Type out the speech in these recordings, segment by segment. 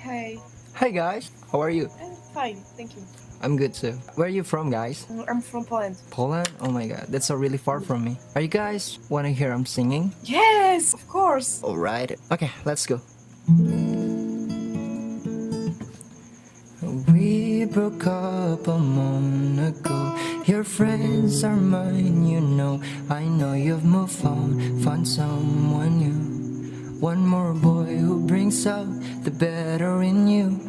Hey. Hi guys, how are you? I'm fine, thank you. I'm good too. Where are you from, guys? I'm from Poland. Poland? Oh my god, that's so really far from me. Are you guys wanna hear I'm singing? Yes, of course. Alright, okay, let's go. We broke up a moment ago. Your friends are mine, you know. I know you've moved on, found someone new. One more boy who brings out the better in you.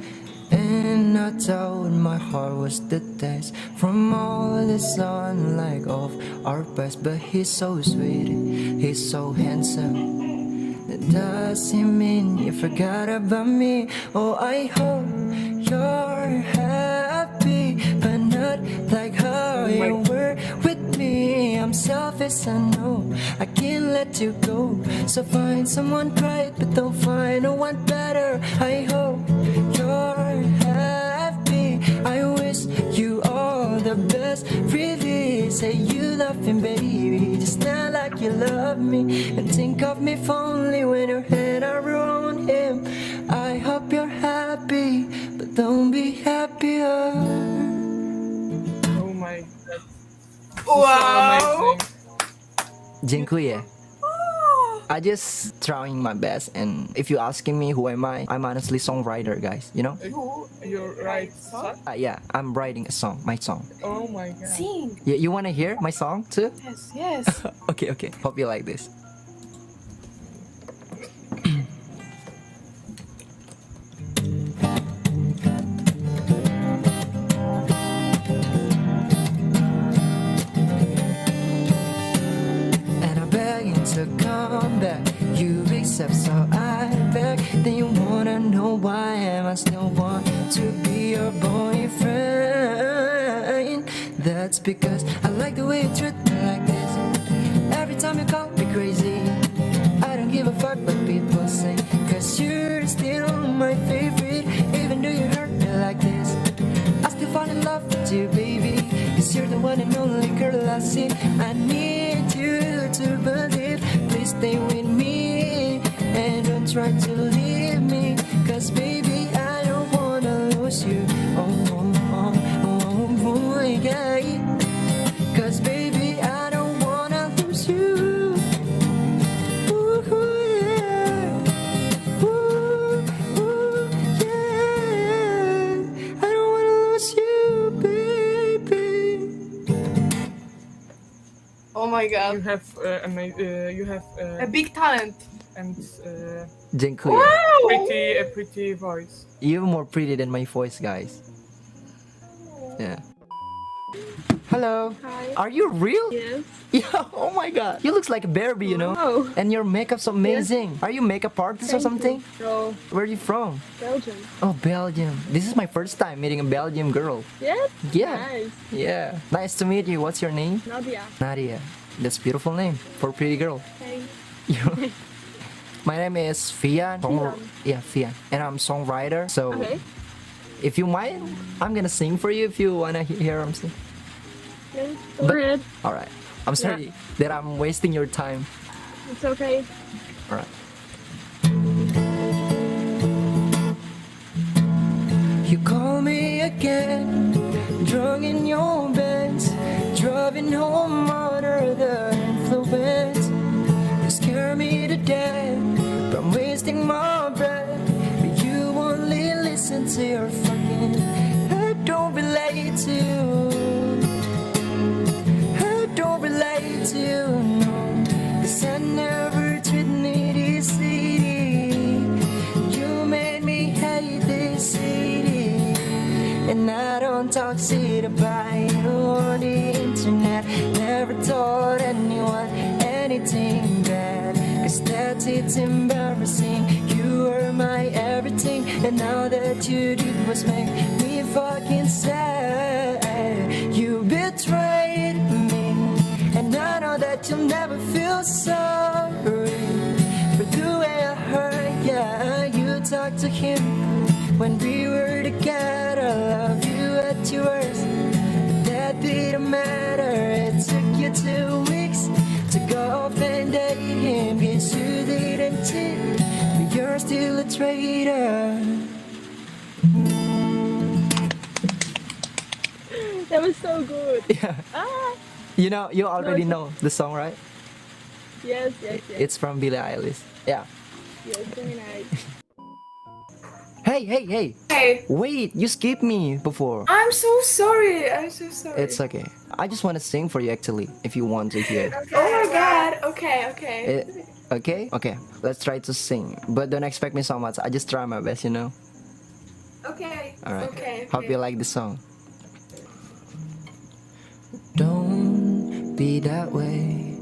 And I thought my heart was detached from all the sunlight of our past. But he's so sweet, he's so handsome. That doesn't mean you forgot about me. Oh, I hope you're happy, but not like how you were with me. I'm selfish, I know, I can't let you go. So find someone bright, but don't find no one better. I hope you're happy, I wish you all the best. Really say you love him, baby, just not like you love me. And think of me fondly when your head around him. I hope you're happy, but don't be happier. Oh my god. Wow. So Dziękuję. I just trying my best, and if you asking me who am I, I'm honestly songwriter, guys. You know? amazing. You write song? Yeah, I'm writing a song, my song. Oh my god. Sing. Yeah, you wanna hear my song too? Yes, yes. Okay. Hope you like this. To come back, you accept, so I beg. Then you wanna know why am I still want to be your boyfriend? That's because I like the way you treat me like this. Every time you call me crazy, I don't give a fuck what people say, cause you're still my favorite. Even though you hurt me like this, I still fall in love with you, baby, cause you're the one and only girl I see. I need you to believe. Please stay with me and don't try to leave me, cause baby I don't wanna lose you. Oh, yeah. Cause baby I don't wanna lose you. Ooh, yeah. Ooh, yeah. I don't wanna lose you, baby. Oh my You god. have A big talent. and Dziękuję. Wow. pretty voice. You're more pretty than my voice, guys. Yeah. Hello. Hi. Are you real? Yes. Yeah. Oh my god. You looks like a Barbie, you know. Wow. And your makeup's amazing. Are you makeup artist or Thank something? you. No, Where are you from? Belgium. Oh, Belgium. This is my first time meeting a Belgian girl. Yes? Yeah. Nice. Yeah. Nice to meet you. What's your name? Nadia. Nadia. That's a beautiful name for a pretty girl. Thanks. You- My name is Fian. Fian. Yeah, Fian. And I'm songwriter. So Okay. if you mind, I'm gonna sing for you if you wanna hear I'm sing. Yes. Go ahead. All right. I'm sorry that I'm wasting your time. It's okay. All right. You call me again, drunk in your bed, driving home under the influence. You scare me to death from wasting my breath, but you only listen to your fucking. I don't relate to you. I don't relate to you, no, 'cause I never treated this city. You made me hate this city. And I don't talk shit about you on the internet. Never told anyone anything bad, 'cause that's it's embarrassing. You were my everything, and now that you did was make me fucking sad. You betrayed me, and I know that you'll never feel sorry for the way I hurt. Yeah, you talked to him when we were together. Love you at your worst, but that didn't matter. It took you 2 weeks to go off and date him. Guess you didn't cheat, but you're still a traitor. That was so good. Yeah. Ah, You already it's- know the song, right? yes. It's from Billie Eilish. Yeah. Yes, very nice. Hey. Hey, Wait, you skipped me before. I'm so sorry. I'm so sorry. It's okay. I just want to sing for you actually, if you want to hear. Oh my god. Okay. Okay? Okay. Let's try to sing. But don't expect me so much. I just try my best, Okay. Alright. Okay. Hope you like the song. Don't be that way.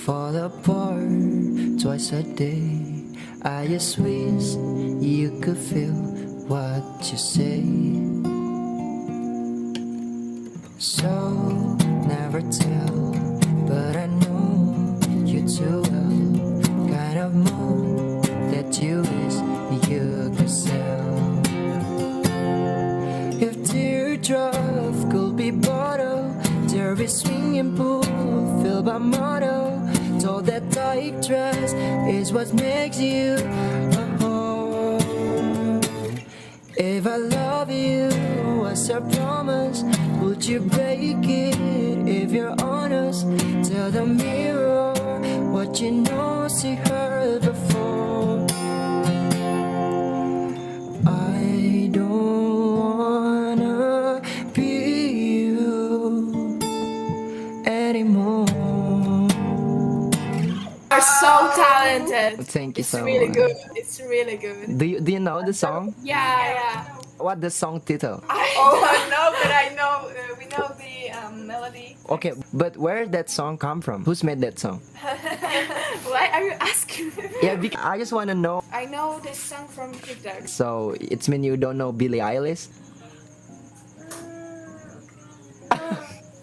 Fall apart twice a day. I just wish you could feel what you say. So never tell, but I know you too well. Kind of moon that you wish you could sell. If teardrops could be bottled, there is swinging pool filled by model. Told that tight dress is what makes you a whore. If I love you as I promise, would you break it if you're honest? Tell the mirror what you know she heard before. I don't wanna be you anymore. You're so talented. Thank you It's so really much. good. It's really good. Do you know the song? Yeah. What the song title? I don't know, but I know we know the melody. Okay, but where did that song come from? Who's made that song? Why are you asking me? Yeah, because I just want to know. I know this song from TikTok. So it's mean you don't know Billie Eilish?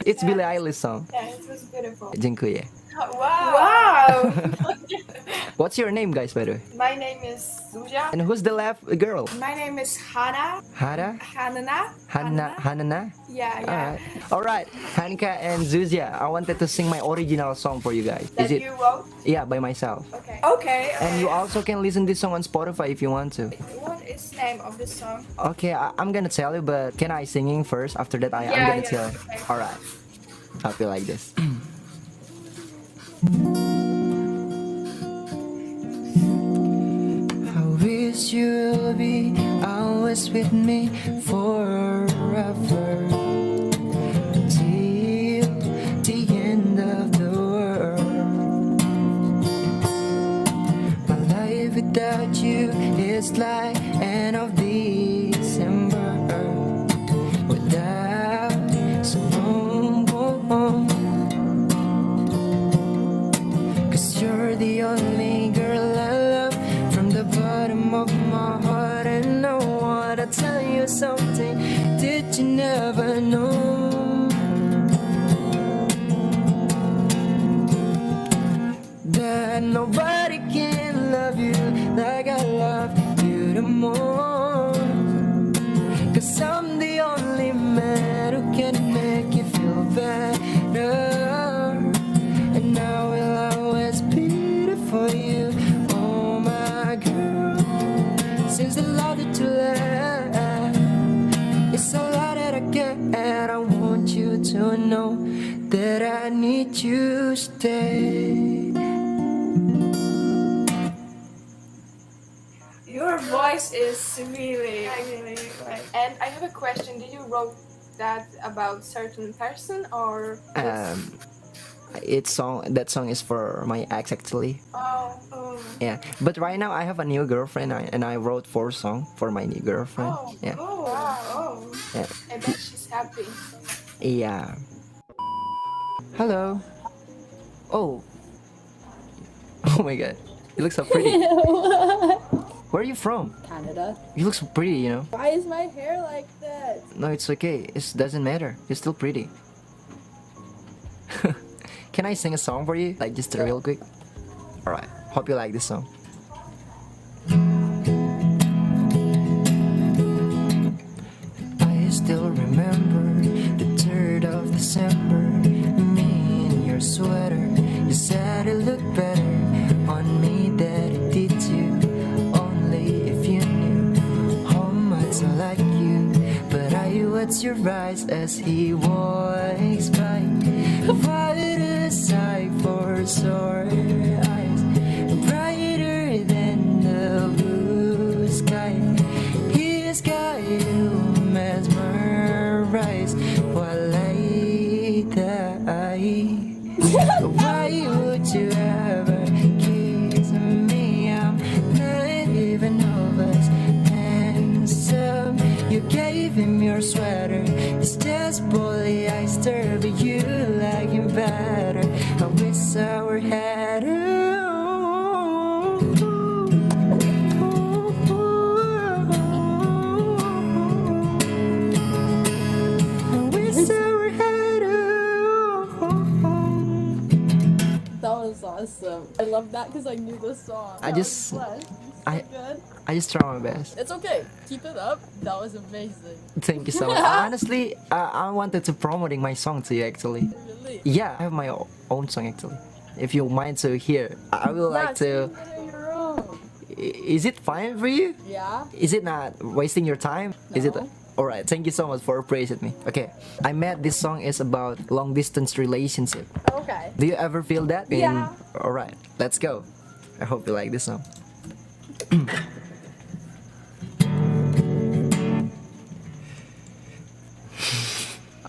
It's Billie Eilish song. Yeah, it was beautiful. Jengku ya. Wow. What's your name, guys, by the way? My name is Zuja. And who's the left girl? My name is Hana. Hara? Hanana. Hanana? Yeah. Alright, Hanka and Zuzia, I wanted to sing my original song for you guys. That Is it? you wrote? Yeah, by myself. Okay. And you also can listen this song on Spotify if you want to. What is the name of this song? Okay, I'm gonna tell you, but can I singing first? After that, I'm Yeah, gonna yeah, tell you. okay. Alright. Hope you like this. I wish you'll be always with me forever till the end of the world. My life without you is like end of December without someone. 'Cause you're the only girl I love from the bottom of my heart. And I wanna tell you something that you never know. That nobody can love you like I love you the most. 'Cause I'm the only man who can make you feel better. And I will always be there for you, oh my girl. Since the love that you left, it's a lot that I get, and I want you to know that I need you to stay. Your voice is really like. And I have a question. Did you wrote that about certain person or? That song is for my ex actually. Oh. Yeah, but right now I have a new girlfriend, and I wrote 4 songs for my new girlfriend. Yeah. Wow. Yeah. I bet she's happy. Yeah. Hello. Oh. Oh my god. You look so pretty. Where are you from? Canada. You look so pretty, Why is my hair like that? No, it's okay. It doesn't matter. You're still pretty. Can I sing a song for you? Like just real quick? Alright. Hope you like this song. I still remember the 3rd of December. Me in your sweater. You said it looked better on me than it did you. Only if you knew how much I like you. But I what's close your eyes as he walks by. What a sight for sore eyes, brighter than the blue sky. His sky will mesmerize while I die. Why would you ever kiss me? I'm not even nervous handsome. You gave him your sweater. It's just polyester, but you like him better. I wish I were had That was awesome. I love that because I knew the song. I That just- was fun. I- So good. I just try my best. It's okay. Keep it up. That was amazing. Thank you so much. Honestly, I wanted to promoting my song to you actually. Really. Yeah, I have my own song actually. If you mind to hear, I will like to. Sing it on your own. Is it fine for you? Yeah. Is it not wasting your time? Is it? No. Alright, thank you so much for praising me. Okay, I met this song is about long distance relationship. Okay. Do you ever feel that? Yeah. Alright, let's go. I hope you like this song.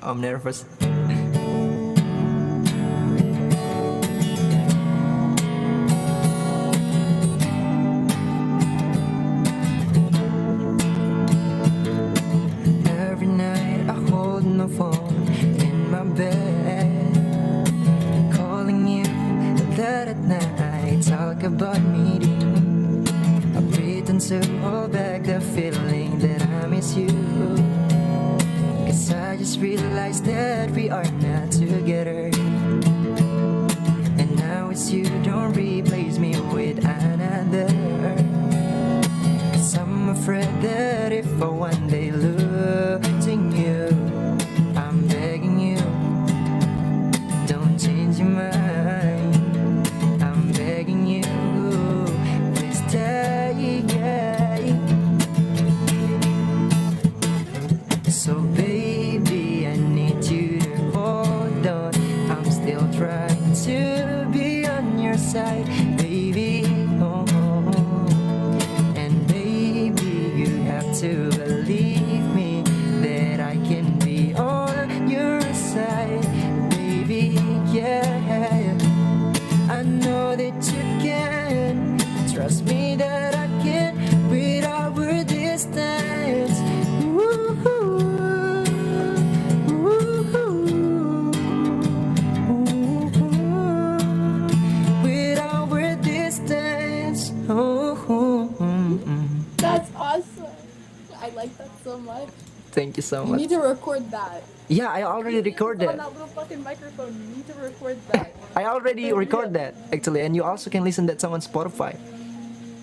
I'm nervous. Every night I hold my phone in my bed, calling you late at night, talk about meeting. I pretend to hold back the feeling that I miss you, 'cause I just realized that we are not together. And now it's you, don't replace me with another. 'Cause I'm afraid that if I one day losing you, I'm begging you, don't change your mind. I'm begging you, please stay. So baby, I need you to hold on. I'm still trying to be on your side, baby. Oh, oh, oh. And baby, you have to believe me that I can be on your side, baby. Yeah, I know that you can. Trust me that I can with our distance. With our distance. That's awesome. I like that so much. Thank you so You much. need to record that. Yeah, I already recorded. On that little fucking microphone. You need to record that. I already recorded that actually, and you also can listen that song on Spotify.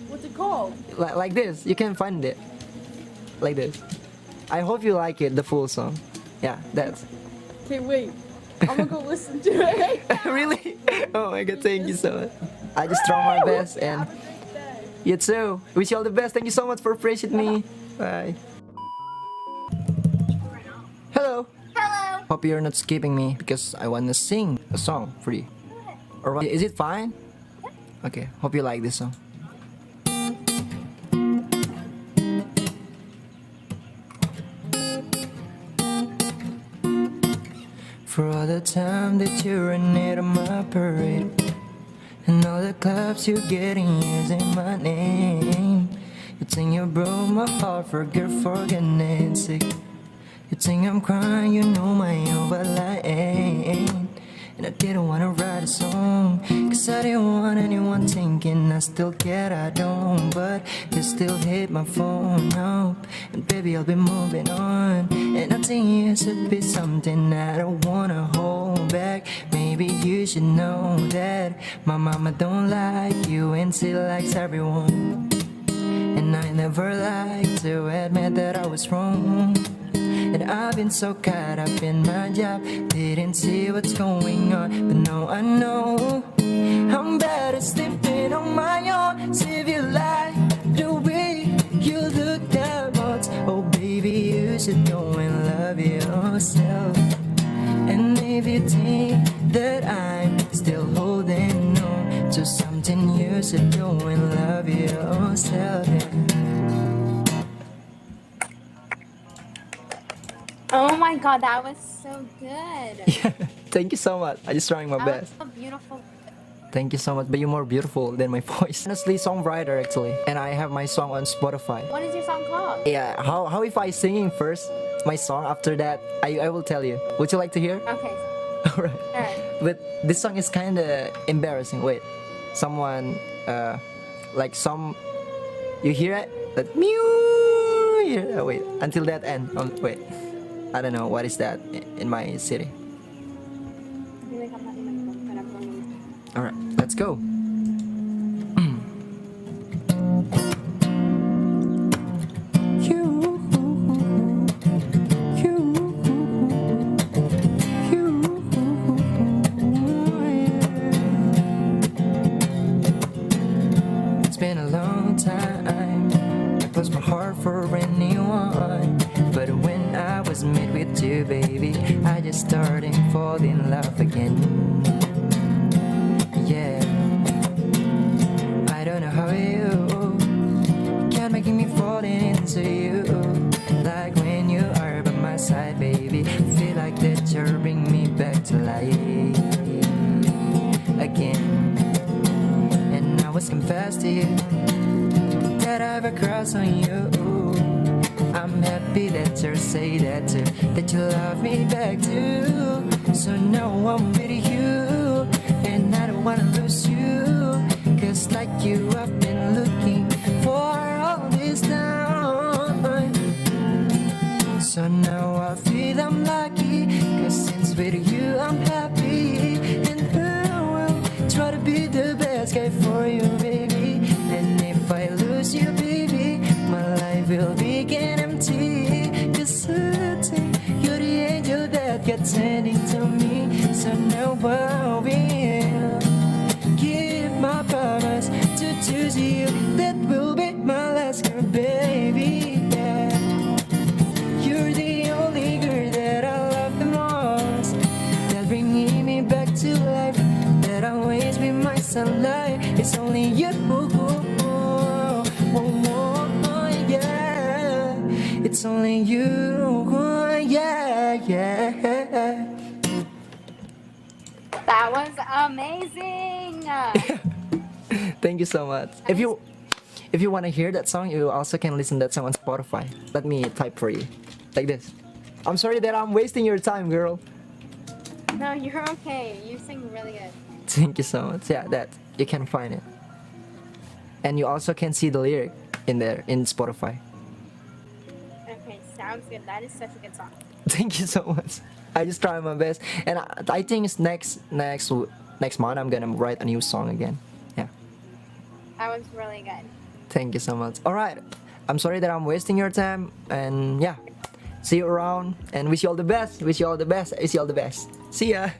What's it called? Like this, you can find it. Like this. I hope you like it, the full song. Yeah, that's. Okay, wait. I'm gonna go listen to it. Really? Oh my god, thank you so much. I just try my best, and Have a great day. you too. Wish you all the best. Thank you so much for praising me. Bye. Hello. Hello. Hope you're not skipping me because I want to sing a song for you. Alright, is it fine? Okay, hope you like this song. For all the time that you ran it on my parade, and all the claps you're getting using my name. You think you broke my heart for goodness sake. You think I'm crying, you know my own, but I ain't. And I didn't wanna write a song, 'cause I didn't want anyone thinking I still care, I don't. But you still hit my phone up, and baby I'll be moving on. And I think it should be something I don't wanna hold back. Maybe you should know that my mama don't like you and she likes everyone. And I never like to admit that I was wrong. And I've been so caught up in my job, didn't see what's going on. But now I know I'm better sleeping on my own. See if you like the way you look that much. Oh baby, you should go and love you. to something you should do and love yourself. Oh my god, that was so good. Yeah, thank you so much. I just trying my That was best. so beautiful. Thank you so much, but you're more beautiful than my voice. Honestly, songwriter actually, and I have my song on Spotify. What is your song called? Yeah, how if I singing first my song, after that I will tell you. Would you like to hear? Okay. Alright. Alright. But this song is kind of embarrassing. Wait, someone like some you hear it? That mew. Yeah, wait until that end. Wait, I don't know what is that in my city. Alright, let's go. It's been a long time. I closed my heart for anyone, but when I was met with you, baby, I just started falling in love again. Yeah, I don't know how you can't make me falling into you. Like when you are by my side, baby, feel like that you're bring me back to life again. And I was confess to you that I've a crush on you. I'm happy that you say that too, that you love me back too. So now I'm with you, and I don't wanna lose you. Cause like you I've been looking for all this time. So now I feel I'm lucky, cause since with you I'm happy. And I will try to be the best guy for you, baby. And if I lose you, baby, my life will begin empty. Cause certain you're the angel that got sending to me. So now I will keep my promise to choose you. That will be my last girl, baby. Yeah. You're the only girl that I love the most. That bringing me back to life. That always be my sunlight. It's only you. Yeah. It's only you. Yeah. That was amazing. Thank you so much. If you want to hear that song, you also can listen that song on Spotify. Let me type for you, like this. I'm sorry that I'm wasting your time, girl. No, you're okay. You sing really good. Thank you so much. Yeah, that you can find it, and you also can see the lyric in there in Spotify. Okay, sounds good. That is such a good song. Thank you so much. I just try my best, and I think it's next month I'm gonna write a new song again. Yeah. That was really good. Thank you so much. All right. I'm sorry that I'm wasting your time, and yeah. See you around, and wish you all the best. Wish you all the best. Wish you all the best. See ya.